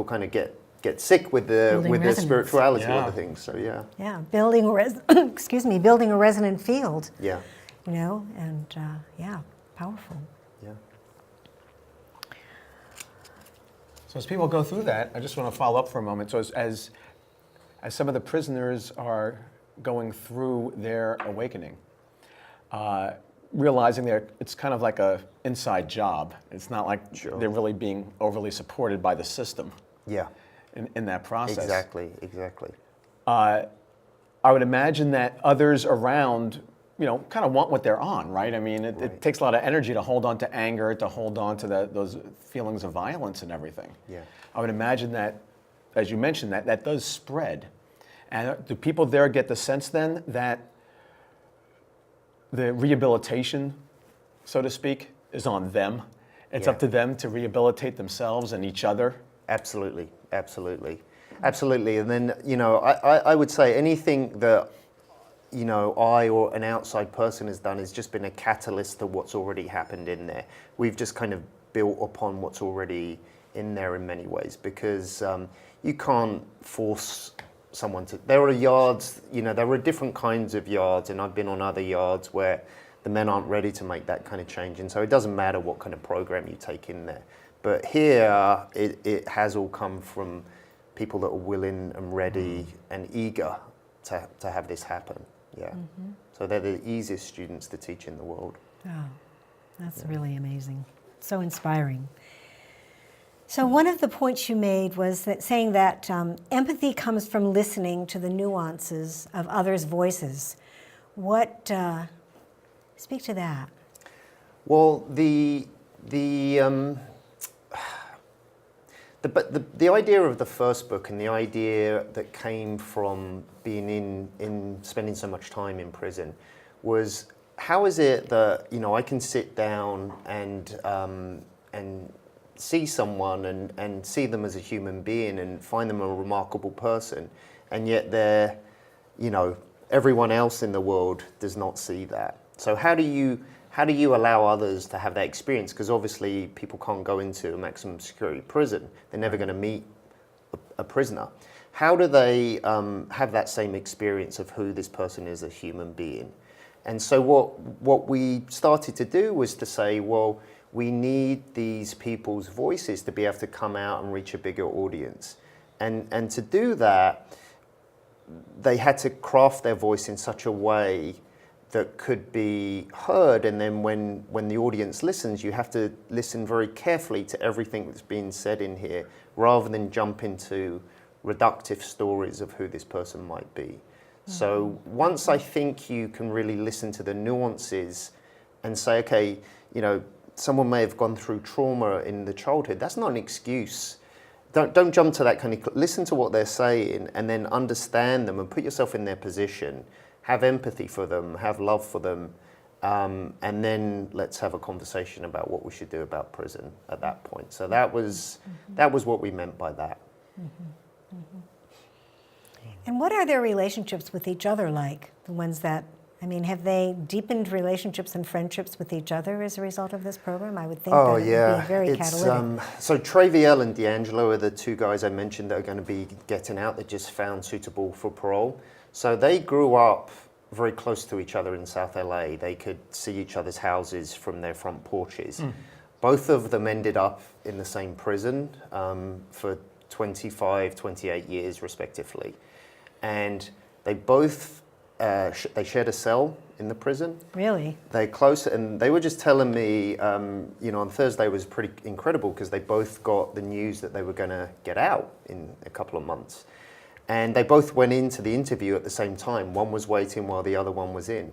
kind of get sick with their spirituality or the things. So Yeah. Building building a resonant field. Yeah. You know, and powerful. Yeah. So as people go through that, I just want to follow up for a moment. So as some of the prisoners are going through their awakening, realizing it's kind of like a inside job. It's not like they're really being overly supported by the system. Yeah. In that process. Exactly. I would imagine that others around, you know, kind of want what they're on, right? I mean, it takes a lot of energy to hold on to anger, to hold on to those feelings of violence and everything. Yeah. I would imagine that, as you mentioned, that does spread. And do people there get the sense then that the rehabilitation, so to speak, is on them? It's up to them to rehabilitate themselves and each other? Absolutely. And then, you know, I would say anything that, you know, I or an outside person has done has just been a catalyst to what's already happened in there. We've just kind of built upon what's already in there in many ways, because you can't force someone to. There are yards, you know, there are different kinds of yards, and I've been on other yards where the men aren't ready to make that kind of change, and so it doesn't matter what kind of program you take in there. But here, it has all come from people that are willing and ready and eager to have this happen. Yeah. So they're the easiest students to teach in the world. Oh, that's really amazing. So inspiring. So one of the points you made was saying that empathy comes from listening to the nuances of others' voices. Speak to that. Well, the idea of the first book, and the idea that came from being in spending so much time in prison, was how is it that, you know, I can sit down and see someone and see them as a human being and find them a remarkable person, and yet they're, you know, everyone else in the world does not see that. So how do you allow others to have that experience? Because obviously people can't go into a maximum security prison. They're never going to meet a prisoner. How do they have that same experience of who this person is as a human being? And so what we started to do was to say, well, we need these people's voices to be able to come out and reach a bigger audience. And to do that, they had to craft their voice in such a way that could be heard, and then when the audience listens, you have to listen very carefully to everything that's being said in here, rather than jump into reductive stories of who this person might be. So once I think you can really listen to the nuances and say, okay, you know, someone may have gone through trauma in the childhood, that's not an excuse. Don't jump to that kind of, listen to what they're saying and then understand them and put yourself in their position. Have empathy for them, have love for them, and then let's have a conversation about what we should do about prison at that point. So that was what we meant by that. And what are their relationships with each other like? The ones that I mean, have they deepened relationships and friendships with each other as a result of this program? I would think Oh, that it yeah. would be very catalytic. So Traviel and D'Angelo are the two guys I mentioned that are going to be getting out that just found suitable for parole. So they grew up very close to each other in South LA. They could see each other's houses from their front porches. Both of them ended up in the same prison for 25, 28 years respectively. And they both, they shared a cell in the prison. Really? They're close, and they were just telling me, you know, on Thursday was pretty incredible because they both got the news that they were going to get out in a couple of months. And they both went into the interview at the same time. One was waiting while the other one was in.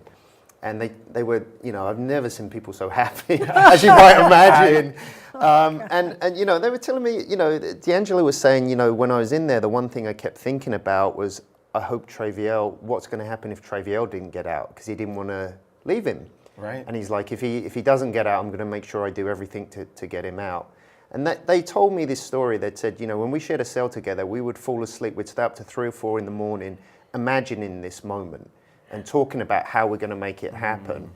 And they were, you know, I've never seen people so happy, as you might imagine. And, you know, they were telling me, you know, D'Angelo was saying, you know, when I was in there, the one thing I kept thinking about was, I hope Traviel, what's going to happen if Traviel didn't get out? Because he didn't want to leave him. Right. And he's like, if he doesn't get out, I'm going to make sure I do everything to get him out. And they told me this story. They said, you know, when we shared a cell together, we would fall asleep. We'd stay up to 3 or 4 in the morning, imagining this moment and talking about how we're going to make it happen.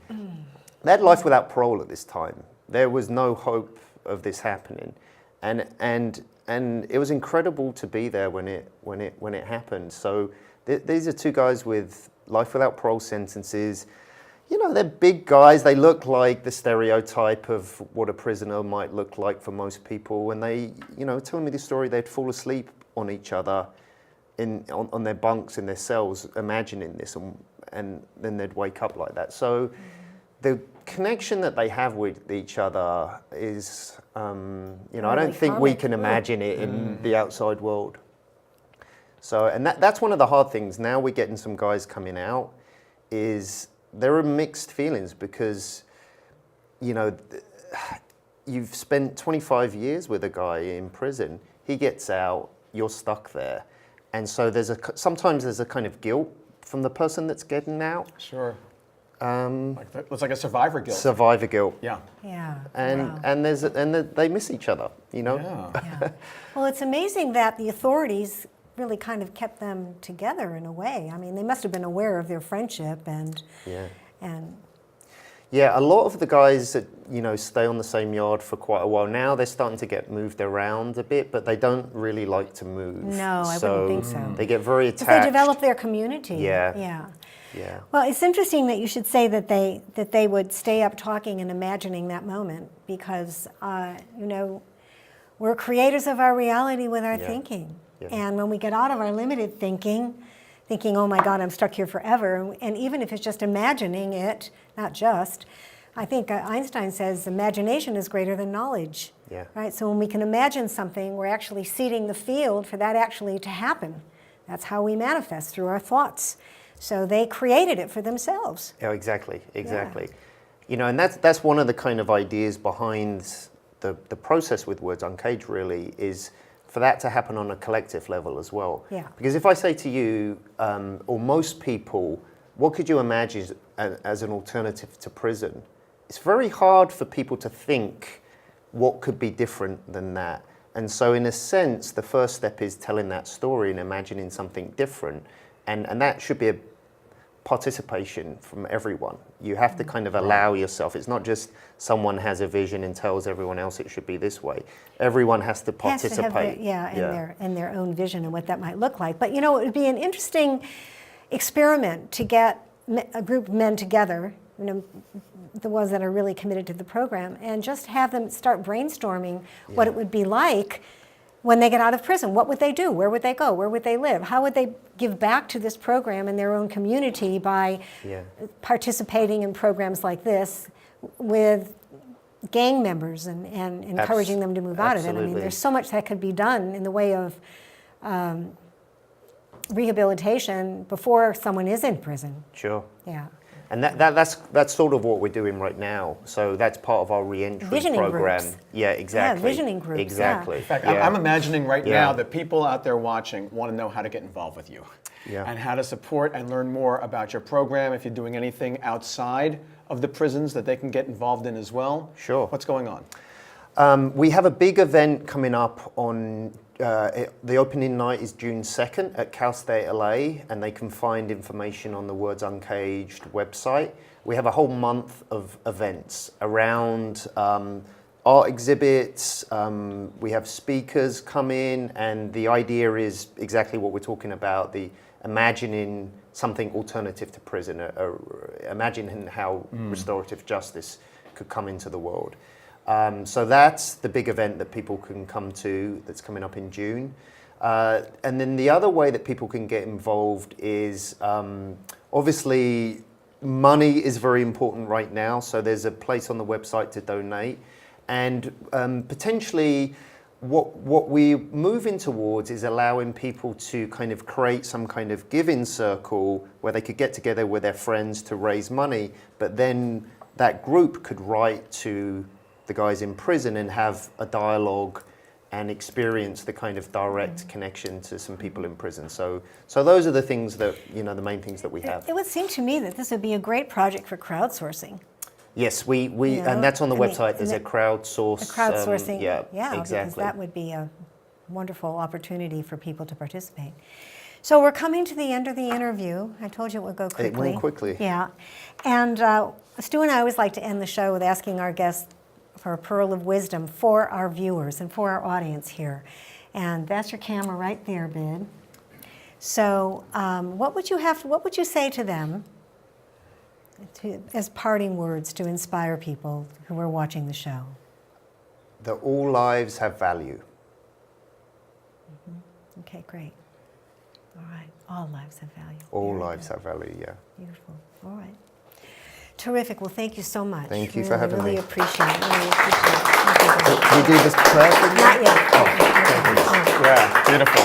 They had life without parole at this time. There was no hope of this happening. And it was incredible to be there when it happened. So these are two guys with life without parole sentences. You know, they're big guys. They look like the stereotype of what a prisoner might look like for most people. And they, you know, telling me this story, they'd fall asleep on each other on their bunks in their cells, imagining this, and then they'd wake up like that. So the connection that they have with each other is, you know, I don't think we can imagine it in the outside world. So, and that's one of the hard things. Now we're getting some guys coming out, is there are mixed feelings because, you know, you've spent 25 years with a guy in prison, he gets out, you're stuck there. And so sometimes there's a kind of guilt from the person that's getting out. Sure. It's like a survivor guilt. Survivor guilt. Yeah. Yeah. And they miss each other, you know? Yeah. Well, it's amazing that the authorities really kind of kept them together in a way. I mean, they must have been aware of their friendship and yeah, a lot of the guys that, you know, stay on the same yard for quite a while now, they're starting to get moved around a bit, but they don't really like to move. No, I wouldn't think so. They get very attached. Because they develop their community. Yeah. Well, it's interesting that you should say that they would stay up talking and imagining that moment because, you know, we're creators of our reality with our thinking. Yeah. And when we get out of our limited thinking, oh my God, I'm stuck here forever, and even if it's just imagining it, not just, I think Einstein says imagination is greater than knowledge. Yeah. Right? So when we can imagine something, we're actually seeding the field for that actually to happen. That's how we manifest, through our thoughts. So they created it for themselves. Oh, exactly. Yeah. You know, and that's one of the kind of ideas behind the process with Words Uncaged really is for that to happen on a collective level as well. Yeah. Because if I say to you, or most people, what could you imagine as an alternative to prison? It's very hard for people to think what could be different than that. And so in a sense, the first step is telling that story and imagining something different. And that should be a participation from everyone. You have to kind of allow yourself. It's not just someone has a vision and tells everyone else it should be this way. Everyone has to participate. In their own vision and what that might look like. But you know, it would be an interesting experiment to get a group of men together, you know, the ones that are really committed to the program, and just have them start brainstorming what it would be like when they get out of prison. What would they do? Where would they go? Where would they live? How would they give back to this program in their own community by participating in programs like this with gang members and encouraging them to move out of it? I mean, there's so much that could be done in the way of rehabilitation before someone is in prison. Sure. Yeah. And that's sort of what we're doing right now. So that's part of our re-entry program. Groups. Yeah, exactly. Yeah, visioning groups. Exactly. Yeah. In fact, I'm imagining right now that people out there watching want to know how to get involved with you. Yeah. And how to support and learn more about your program, if you're doing anything outside of the prisons that they can get involved in as well. Sure. What's going on? We have a big event coming up on the opening night is June 2nd at Calstate, LA, and they can find information on the Words Uncaged website. We have a whole month of events around art exhibits. We have speakers come in, and the idea is exactly what we're talking about, the imagining something alternative to prison, imagining how restorative justice could come into the world. So that's the big event that people can come to that's coming up in June. And then the other way that people can get involved is obviously money is very important right now. So there's a place on the website to donate. And potentially what we're moving towards is allowing people to kind of create some kind of giving circle where they could get together with their friends to raise money, but then that group could write to the guys in prison and have a dialogue and experience the kind of direct connection to some people in prison. So those are the things that, the main things that we have. It would seem to me that this would be a great project for crowdsourcing. Yes, and that's on the website. There's a crowdsource. A crowdsourcing, yeah, because exactly. that would be a wonderful opportunity for people to participate. So we're coming to the end of the interview. I told you it would go quickly. It went quickly. Yeah, and Stu and I always like to end the show with asking our guests for a pearl of wisdom for our viewers and for our audience here. And that's your camera right there, Bid. So what would you say to them as parting words to inspire people who are watching the show? That all lives have value. Mm-hmm. Okay, great. All right, all lives have value. All Very lives good. have value, yeah. Beautiful. All right. Terrific. Well, thank you so much. Thank you for having really me. Appreciate it. Really appreciate it. Thank you very much. We do this perfectly? Not yet. Yeah, beautiful.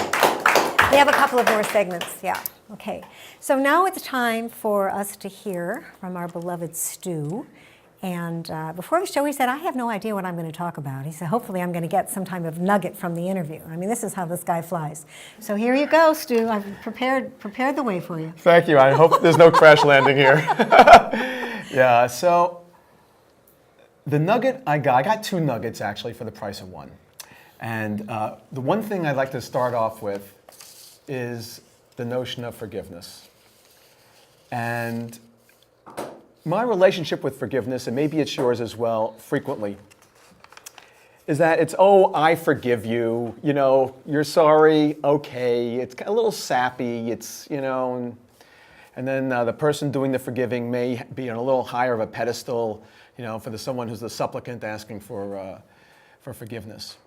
We have a couple of more segments, yeah. Okay. So now it's time for us to hear from our beloved Stu. And before the show, he said, I have no idea what I'm going to talk about. He said, hopefully I'm going to get some type of nugget from the interview. I mean, this is how this guy flies. So here you go, Stu. I've prepared the way for you. Thank you. I hope there's no crash landing here. Yeah, so the nugget I got two nuggets actually for the price of one. And the one thing I'd like to start off with is the notion of forgiveness. And my relationship with forgiveness, and maybe it's yours as well, frequently, is that it's, oh, I forgive you, you're sorry, okay, it's a little sappy, it's, and then the person doing the forgiving may be on a little higher of a pedestal, for someone who's the supplicant asking for forgiveness.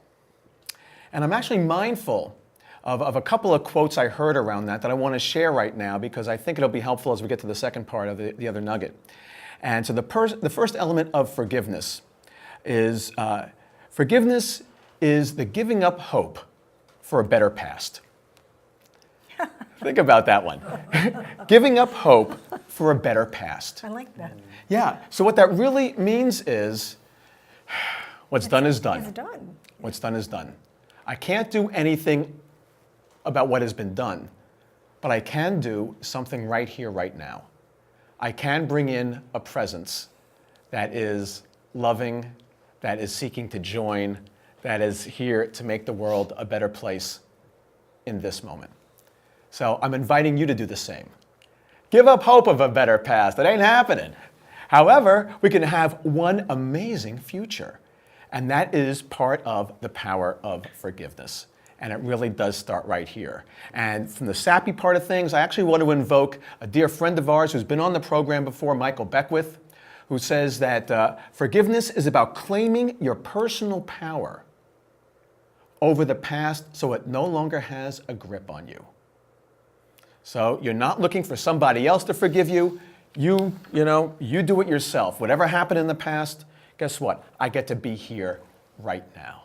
And I'm actually mindful of a couple of quotes I heard around that I want to share right now because I think it'll be helpful as we get to the second part of the other nugget. And so the first element of forgiveness is forgiveness is the giving up hope for a better past. Think about that one. Giving up hope for a better past. I like that. Yeah, so what that really means is what's done is done. It's done. What's done is done. I can't do anything about what has been done, but I can do something right here, right now. I can bring in a presence that is loving, that is seeking to join, that is here to make the world a better place in this moment. So I'm inviting you to do the same. Give up hope of a better past. It ain't happening. However, we can have one amazing future. And that is part of the power of forgiveness. And it really does start right here. And from the sappy part of things, I actually want to invoke a dear friend of ours who's been on the program before, Michael Beckwith, who says that forgiveness is about claiming your personal power over the past so it no longer has a grip on you. So you're not looking for somebody else to forgive you. You do it yourself. Whatever happened in the past, guess what? I get to be here right now.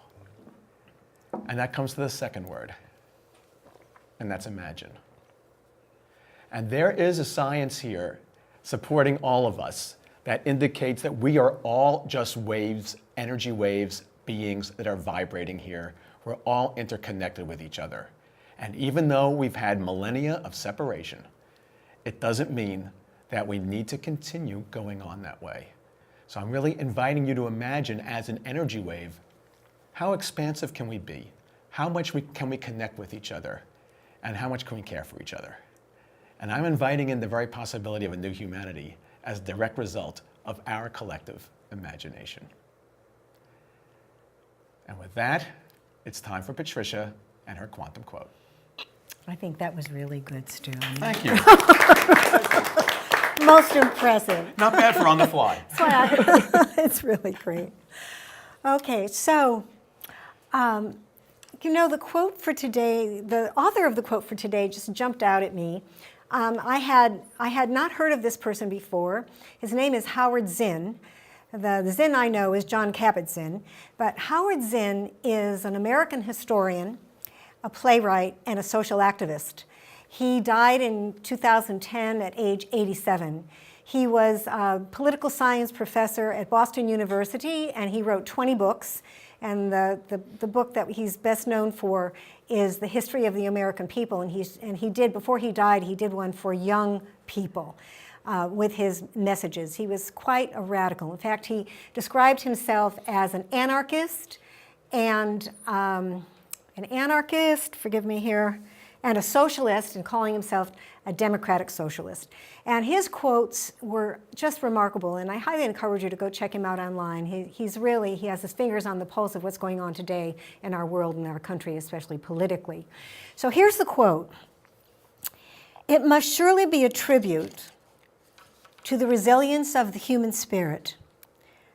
And that comes to the second word, and that's imagine. And there is a science here supporting all of us that indicates that we are all just waves, energy waves, beings that are vibrating here. We're all interconnected with each other. And even though we've had millennia of separation, it doesn't mean that we need to continue going on that way. So I'm really inviting you to imagine as an energy wave, how expansive can we be? how much can we connect with each other, and how much can we care for each other? And I'm inviting in the very possibility of a new humanity as a direct result of our collective imagination. And with that, it's time for Patricia and her quantum quote. I think that was really good, Stu. Thank you. Most impressive. Not bad for on the fly. It's really great. Okay, so, you know, the quote for today, the author of the quote for today just jumped out at me. I had not heard of this person before. His name is Howard Zinn. The Zinn I know is John Kabat-Zinn, but Howard Zinn is an American historian, a playwright, and a social activist. He died in 2010 at age 87. He was a political science professor at Boston University, and he wrote 20 books. And the book that he's best known for is The History of the American People. And he did, before he died, he did one for young people with his messages. He was quite a radical. In fact, he described himself as an anarchist and forgive me here, and a socialist, and calling himself a democratic socialist. And his quotes were just remarkable, and I highly encourage you to go check him out online. He has his fingers on the pulse of what's going on today in our world and our country, especially politically. So here's the quote. "It must surely be a tribute to the resilience of the human spirit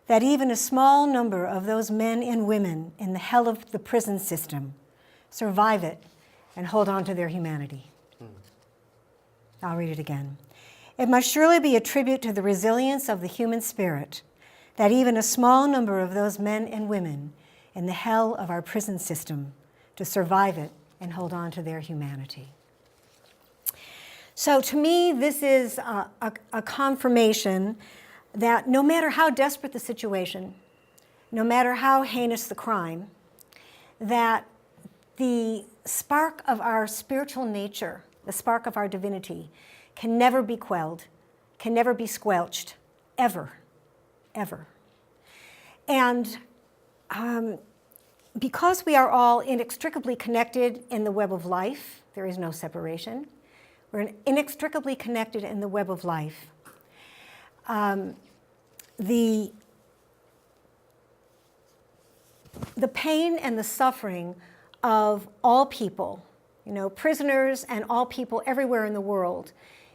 that even a small number of those men and women in the hell of the prison system survive it and hold on to their humanity." I'll read it again. "It must surely be a tribute to the resilience of the human spirit that even a small number of those men and women in the hell of our prison system to survive it and hold on to their humanity." So to me, this is a confirmation that no matter how desperate the situation, no matter how heinous the crime, that the spark of our spiritual nature, the spark of our divinity, can never be quelled, can never be squelched, ever, ever. And because we are all inextricably connected in the web of life, there is no separation. We're inextricably connected in the web of life. The pain and the suffering of all people, you know, prisoners and all people everywhere in the world,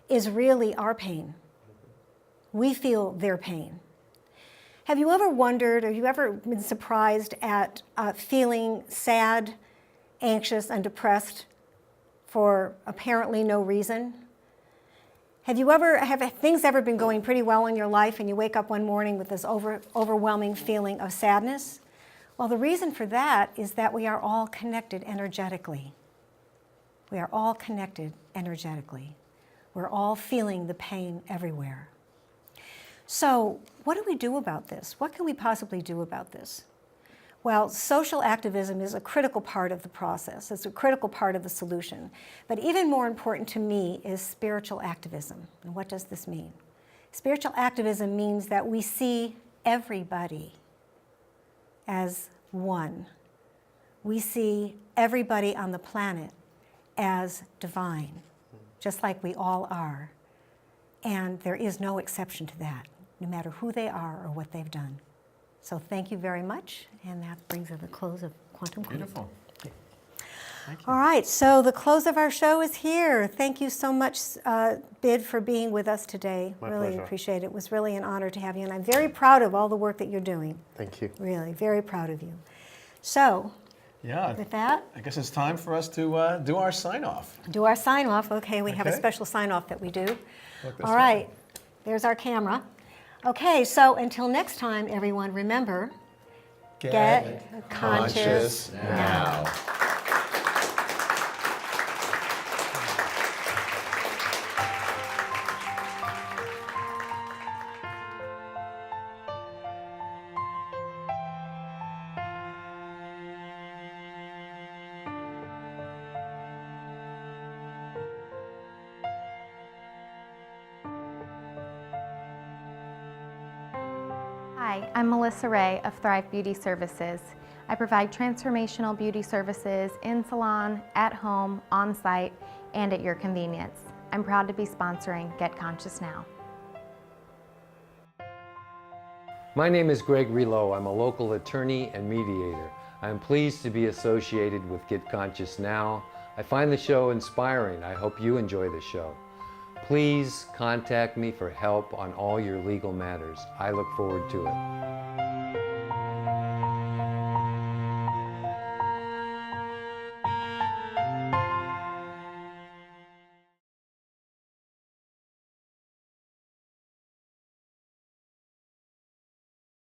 is really our pain. We feel their pain. Have you ever wondered, or you ever been surprised at feeling sad, anxious, and depressed for apparently no reason? Have things ever been going pretty well in your life and you wake up one morning with this overwhelming feeling of sadness? Well, the reason for that is that we are all connected energetically. We are all connected energetically. We're all feeling the pain everywhere. So what do we do about this? What can we possibly do about this? Well, social activism is a critical part of the process. It's a critical part of the solution. But even more important to me is spiritual activism. And what does this mean? Spiritual activism means that we see everybody as one. We see everybody on the planet as divine, just like we all are. And there is no exception to that, no matter who they are or what they've done. So thank you very much, and that brings us to the close of Quantum Quantum. Beautiful. Thank you. All right, so the close of our show is here. Thank you so much, Bid, for being with us today. My really pleasure. appreciate it. It was really an honor to have you, and I'm very proud of all the work that you're doing. Thank you. Really, very proud of you. So, Yeah, with that, I guess it's time for us to do our sign-off. do our sign-off. Okay, we have a Okay. special sign-off that we do. Look this All way. right, there's our camera. Okay, so until next time, everyone, remember, get conscious now. Hi, I'm Melissa Ray of Thrive Beauty Services. I provide transformational beauty services in salon, at home, on site, and at your convenience. I'm proud to be sponsoring Get Conscious Now. My name is Greg Relow. I'm a local attorney and mediator. I am pleased to be associated with Get Conscious Now. I find the show inspiring. I hope you enjoy the show. Please contact me for help on all your legal matters. I look forward to it.